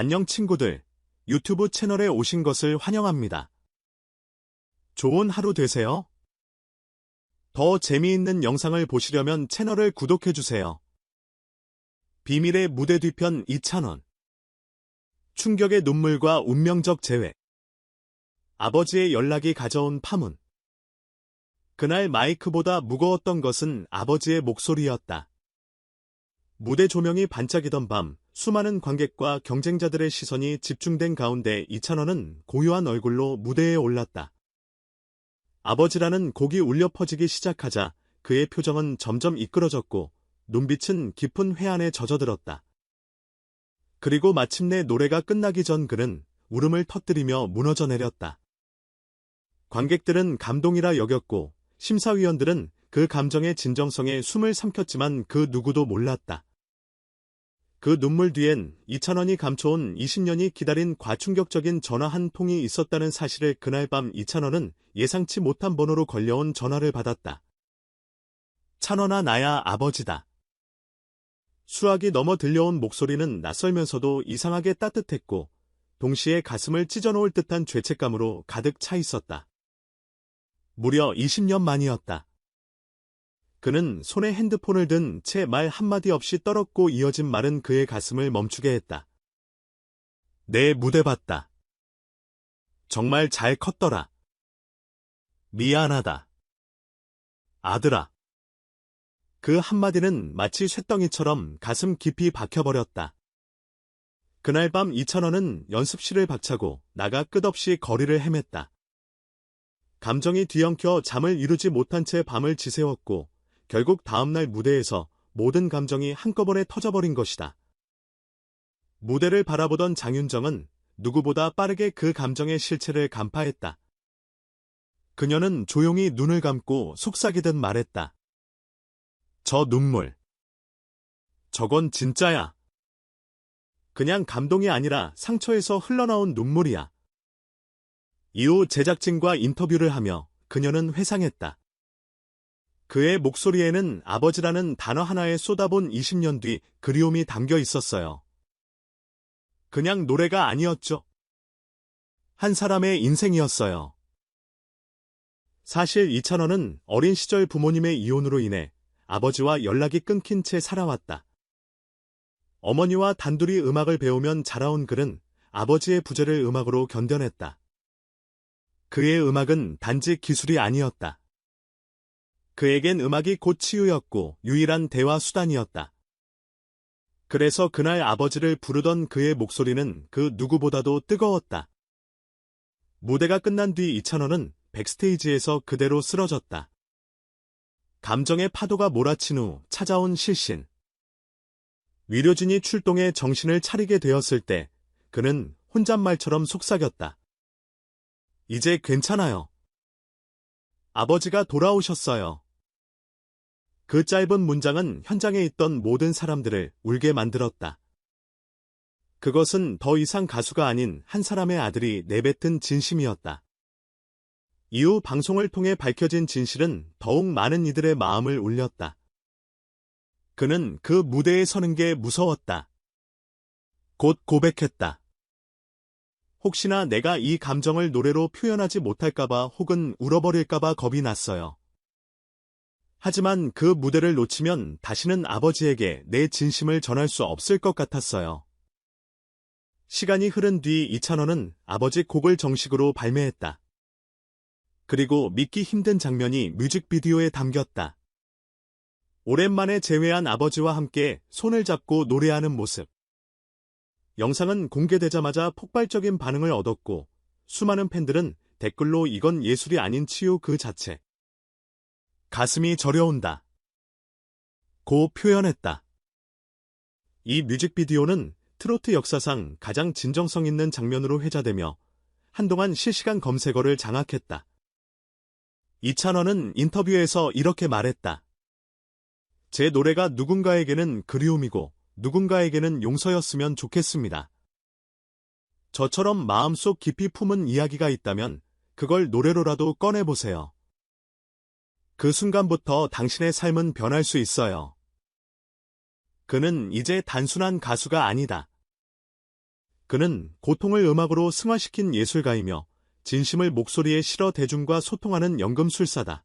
안녕 친구들, 유튜브 채널에 오신 것을 환영합니다. 좋은 하루 되세요. 더 재미있는 영상을 보시려면 채널을 구독해주세요. 비밀의 무대 뒤편 이찬원. 충격의 눈물과 운명적 재회. 아버지의 연락이 가져온 파문. 그날 마이크보다 무거웠던 것은 아버지의 목소리였다. 무대 조명이 반짝이던 밤, 수많은 관객과 경쟁자들의 시선이 집중된 가운데 이찬원은 고요한 얼굴로 무대에 올랐다. 아버지라는 곡이 울려 퍼지기 시작하자 그의 표정은 점점 이끌어졌고 눈빛은 깊은 회한에 젖어들었다. 그리고 마침내 노래가 끝나기 전 그는 울음을 터뜨리며 무너져 내렸다. 관객들은 감동이라 여겼고 심사위원들은 그 감정의 진정성에 숨을 삼켰지만 그 누구도 몰랐다. 그 눈물 뒤엔 이찬원이 감춰온 20년이 기다린 과충격적인 전화 한 통이 있었다는 사실을 그날 밤 이찬원은 예상치 못한 번호로 걸려온 전화를 받았다. 찬원아, 나야, 아버지다. 수학이 넘어 들려온 목소리는 낯설면서도 이상하게 따뜻했고 동시에 가슴을 찢어놓을 듯한 죄책감으로 가득 차 있었다. 무려 20년 만이었다. 그는 손에 핸드폰을 든 채 말 한마디 없이 떨었고 이어진 말은 그의 가슴을 멈추게 했다. 내 무대 봤다. 정말 잘 컸더라. 미안하다. 아들아. 그 한마디는 마치 쇳덩이처럼 가슴 깊이 박혀버렸다. 그날 밤 이찬원은 연습실을 박차고 나가 끝없이 거리를 헤맸다. 감정이 뒤엉켜 잠을 이루지 못한 채 밤을 지새웠고 결국 다음날 무대에서 모든 감정이 한꺼번에 터져버린 것이다. 무대를 바라보던 장윤정은 누구보다 빠르게 그 감정의 실체를 간파했다. 그녀는 조용히 눈을 감고 속삭이듯 말했다. 저 눈물. 저건 진짜야. 그냥 감동이 아니라 상처에서 흘러나온 눈물이야. 이후 제작진과 인터뷰를 하며 그녀는 회상했다. 그의 목소리에는 아버지라는 단어 하나에 쏟아본 20년 뒤 그리움이 담겨 있었어요. 그냥 노래가 아니었죠. 한 사람의 인생이었어요. 사실 이찬원은 어린 시절 부모님의 이혼으로 인해 아버지와 연락이 끊긴 채 살아왔다. 어머니와 단둘이 음악을 배우면 자라온 그는 아버지의 부재를 음악으로 견뎌냈다. 그의 음악은 단지 기술이 아니었다. 그에겐 음악이 곧 치유였고 유일한 대화 수단이었다. 그래서 그날 아버지를 부르던 그의 목소리는 그 누구보다도 뜨거웠다. 무대가 끝난 뒤 이찬원은 백스테이지에서 그대로 쓰러졌다. 감정의 파도가 몰아친 후 찾아온 실신. 위로진이 출동해 정신을 차리게 되었을 때 그는 혼잣말처럼 속삭였다. 이제 괜찮아요. 아버지가 돌아오셨어요. 그 짧은 문장은 현장에 있던 모든 사람들을 울게 만들었다. 그것은 더 이상 가수가 아닌 한 사람의 아들이 내뱉은 진심이었다. 이후 방송을 통해 밝혀진 진실은 더욱 많은 이들의 마음을 울렸다. 그는 그 무대에 서는 게 무서웠다. 곧 고백했다. 혹시나 내가 이 감정을 노래로 표현하지 못할까봐 혹은 울어버릴까봐 겁이 났어요. 하지만 그 무대를 놓치면 다시는 아버지에게 내 진심을 전할 수 없을 것 같았어요. 시간이 흐른 뒤 이찬원은 아버지 곡을 정식으로 발매했다. 그리고 믿기 힘든 장면이 뮤직비디오에 담겼다. 오랜만에 재회한 아버지와 함께 손을 잡고 노래하는 모습. 영상은 공개되자마자 폭발적인 반응을 얻었고 수많은 팬들은 댓글로 이건 예술이 아닌 치유 그 자체. 가슴이 저려온다. 고 표현했다. 이 뮤직비디오는 트로트 역사상 가장 진정성 있는 장면으로 회자되며 한동안 실시간 검색어를 장악했다. 이찬원은 인터뷰에서 이렇게 말했다. 제 노래가 누군가에게는 그리움이고 누군가에게는 용서였으면 좋겠습니다. 저처럼 마음속 깊이 품은 이야기가 있다면 그걸 노래로라도 꺼내보세요. 그 순간부터 당신의 삶은 변할 수 있어요. 그는 이제 단순한 가수가 아니다. 그는 고통을 음악으로 승화시킨 예술가이며 진심을 목소리에 실어 대중과 소통하는 연금술사다.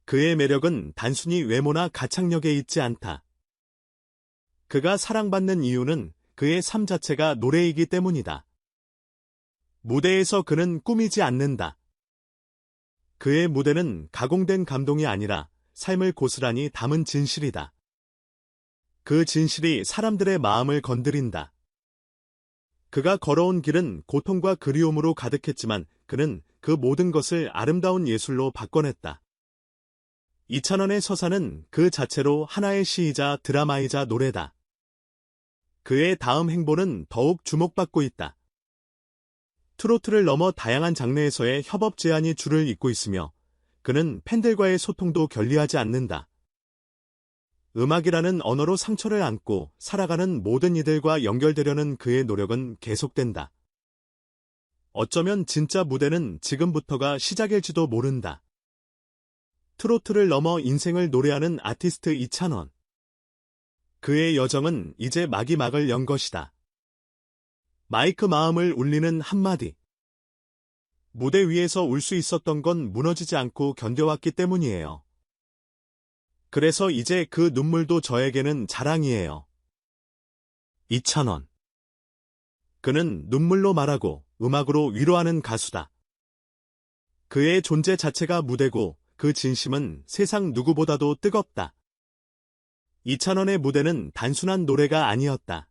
그의 매력은 단순히 외모나 가창력에 있지 않다. 그가 사랑받는 이유는 그의 삶 자체가 노래이기 때문이다. 무대에서 그는 꾸미지 않는다. 그의 무대는 가공된 감동이 아니라 삶을 고스란히 담은 진실이다. 그 진실이 사람들의 마음을 건드린다. 그가 걸어온 길은 고통과 그리움으로 가득했지만 그는 그 모든 것을 아름다운 예술로 바꿔냈다. 이찬원의 서사는 그 자체로 하나의 시이자 드라마이자 노래다. 그의 다음 행보는 더욱 주목받고 있다. 트로트를 넘어 다양한 장르에서의 협업 제안이 줄을 잇고 있으며 그는 팬들과의 소통도 결리하지 않는다. 음악이라는 언어로 상처를 안고 살아가는 모든 이들과 연결되려는 그의 노력은 계속된다. 어쩌면 진짜 무대는 지금부터가 시작일지도 모른다. 트로트를 넘어 인생을 노래하는 아티스트 이찬원. 그의 여정은 이제 마지막을 연 것이다. 마이크 마음을 울리는 한마디. 무대 위에서 울 수 있었던 건 무너지지 않고 견뎌왔기 때문이에요. 그래서 이제 그 눈물도 저에게는 자랑이에요. 이찬원. 그는 눈물로 말하고 음악으로 위로하는 가수다. 그의 존재 자체가 무대고 그 진심은 세상 누구보다도 뜨겁다. 이찬원의 무대는 단순한 노래가 아니었다.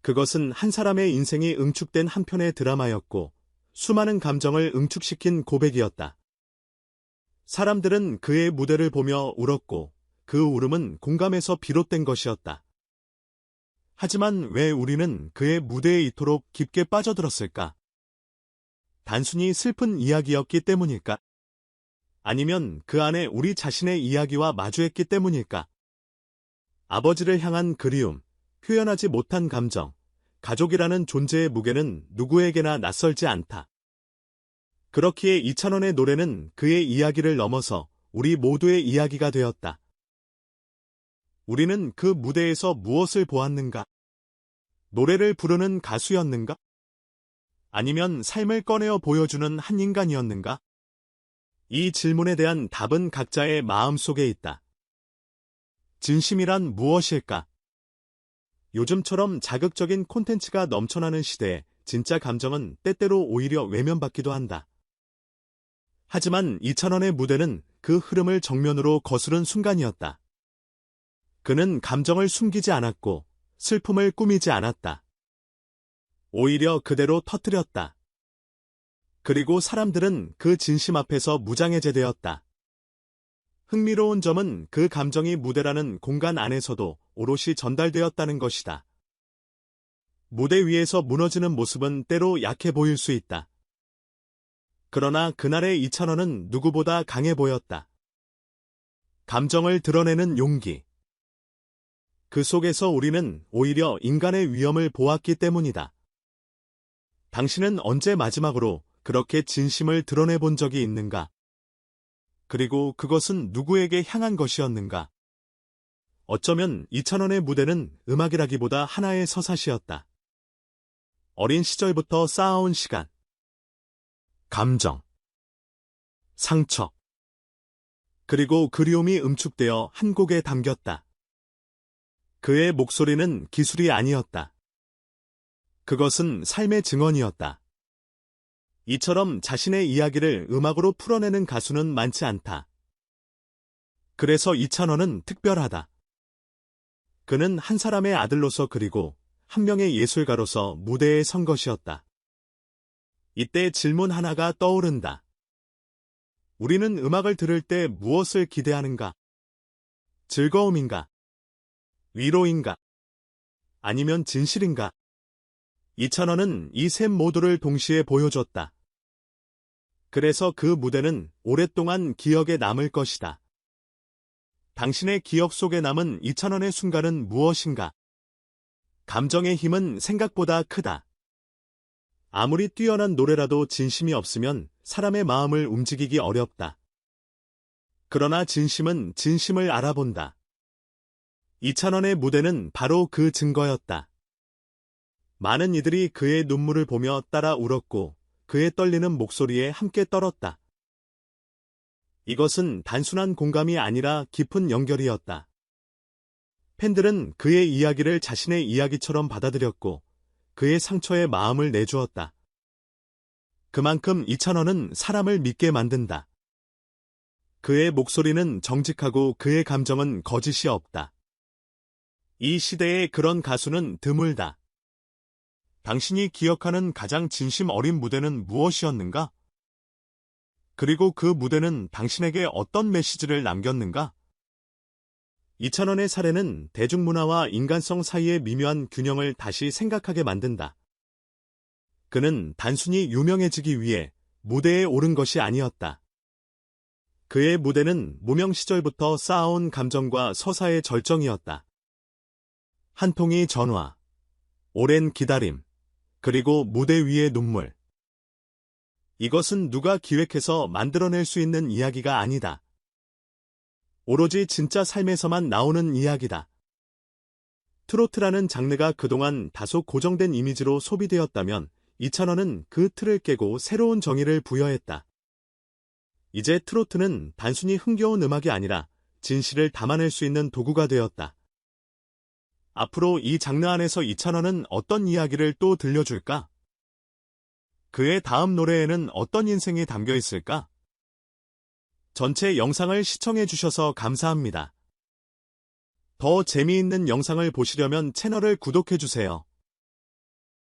그것은 한 사람의 인생이 응축된 한 편의 드라마였고 수많은 감정을 응축시킨 고백이었다. 사람들은 그의 무대를 보며 울었고 그 울음은 공감에서 비롯된 것이었다. 하지만 왜 우리는 그의 무대에 이토록 깊게 빠져들었을까? 단순히 슬픈 이야기였기 때문일까? 아니면 그 안에 우리 자신의 이야기와 마주했기 때문일까? 아버지를 향한 그리움, 표현하지 못한 감정, 가족이라는 존재의 무게는 누구에게나 낯설지 않다. 그렇기에 이찬원의 노래는 그의 이야기를 넘어서 우리 모두의 이야기가 되었다. 우리는 그 무대에서 무엇을 보았는가? 노래를 부르는 가수였는가? 아니면 삶을 꺼내어 보여주는 한 인간이었는가? 이 질문에 대한 답은 각자의 마음속에 있다. 진심이란 무엇일까? 요즘처럼 자극적인 콘텐츠가 넘쳐나는 시대에 진짜 감정은 때때로 오히려 외면받기도 한다. 하지만 이찬원의 무대는 그 흐름을 정면으로 거스른 순간이었다. 그는 감정을 숨기지 않았고 슬픔을 꾸미지 않았다. 오히려 그대로 터뜨렸다. 그리고 사람들은 그 진심 앞에서 무장해제되었다. 흥미로운 점은 그 감정이 무대라는 공간 안에서도 오롯이 전달되었다는 것이다. 무대 위에서 무너지는 모습은 때로 약해 보일 수 있다. 그러나 그날의 이찬원은 누구보다 강해 보였다. 감정을 드러내는 용기. 그 속에서 우리는 오히려 인간의 위험을 보았기 때문이다. 당신은 언제 마지막으로 그렇게 진심을 드러내본 적이 있는가? 그리고 그것은 누구에게 향한 것이었는가? 어쩌면 이찬원의 무대는 음악이라기보다 하나의 서사시였다. 어린 시절부터 쌓아온 시간, 감정, 상처, 그리고 그리움이 음축되어 한 곡에 담겼다. 그의 목소리는 기술이 아니었다. 그것은 삶의 증언이었다. 이처럼 자신의 이야기를 음악으로 풀어내는 가수는 많지 않다. 그래서 이찬원은 특별하다. 그는 한 사람의 아들로서 그리고 한 명의 예술가로서 무대에 선 것이었다. 이때 질문 하나가 떠오른다. 우리는 음악을 들을 때 무엇을 기대하는가? 즐거움인가? 위로인가? 아니면 진실인가? 이찬원은 이 셋 모두를 동시에 보여줬다. 그래서 그 무대는 오랫동안 기억에 남을 것이다. 당신의 기억 속에 남은 이찬원의 순간은 무엇인가? 감정의 힘은 생각보다 크다. 아무리 뛰어난 노래라도 진심이 없으면 사람의 마음을 움직이기 어렵다. 그러나 진심은 진심을 알아본다. 이찬원의 무대는 바로 그 증거였다. 많은 이들이 그의 눈물을 보며 따라 울었고 그의 떨리는 목소리에 함께 떨었다. 이것은 단순한 공감이 아니라 깊은 연결이었다. 팬들은 그의 이야기를 자신의 이야기처럼 받아들였고 그의 상처에 마음을 내주었다. 그만큼 이찬원은 사람을 믿게 만든다. 그의 목소리는 정직하고 그의 감정은 거짓이 없다. 이 시대에 그런 가수는 드물다. 당신이 기억하는 가장 진심 어린 무대는 무엇이었는가? 그리고 그 무대는 당신에게 어떤 메시지를 남겼는가? 이찬원의 사례는 대중문화와 인간성 사이의 미묘한 균형을 다시 생각하게 만든다. 그는 단순히 유명해지기 위해 무대에 오른 것이 아니었다. 그의 무대는 무명 시절부터 쌓아온 감정과 서사의 절정이었다. 한 통의 전화, 오랜 기다림, 그리고 무대 위의 눈물. 이것은 누가 기획해서 만들어낼 수 있는 이야기가 아니다. 오로지 진짜 삶에서만 나오는 이야기다. 트로트라는 장르가 그동안 다소 고정된 이미지로 소비되었다면 이찬원은 그 틀을 깨고 새로운 정의를 부여했다. 이제 트로트는 단순히 흥겨운 음악이 아니라 진실을 담아낼 수 있는 도구가 되었다. 앞으로 이 장르 안에서 이찬원은 어떤 이야기를 또 들려줄까? 그의 다음 노래에는 어떤 인생이 담겨 있을까? 전체 영상을 시청해주셔서 감사합니다. 더 재미있는 영상을 보시려면 채널을 구독해주세요.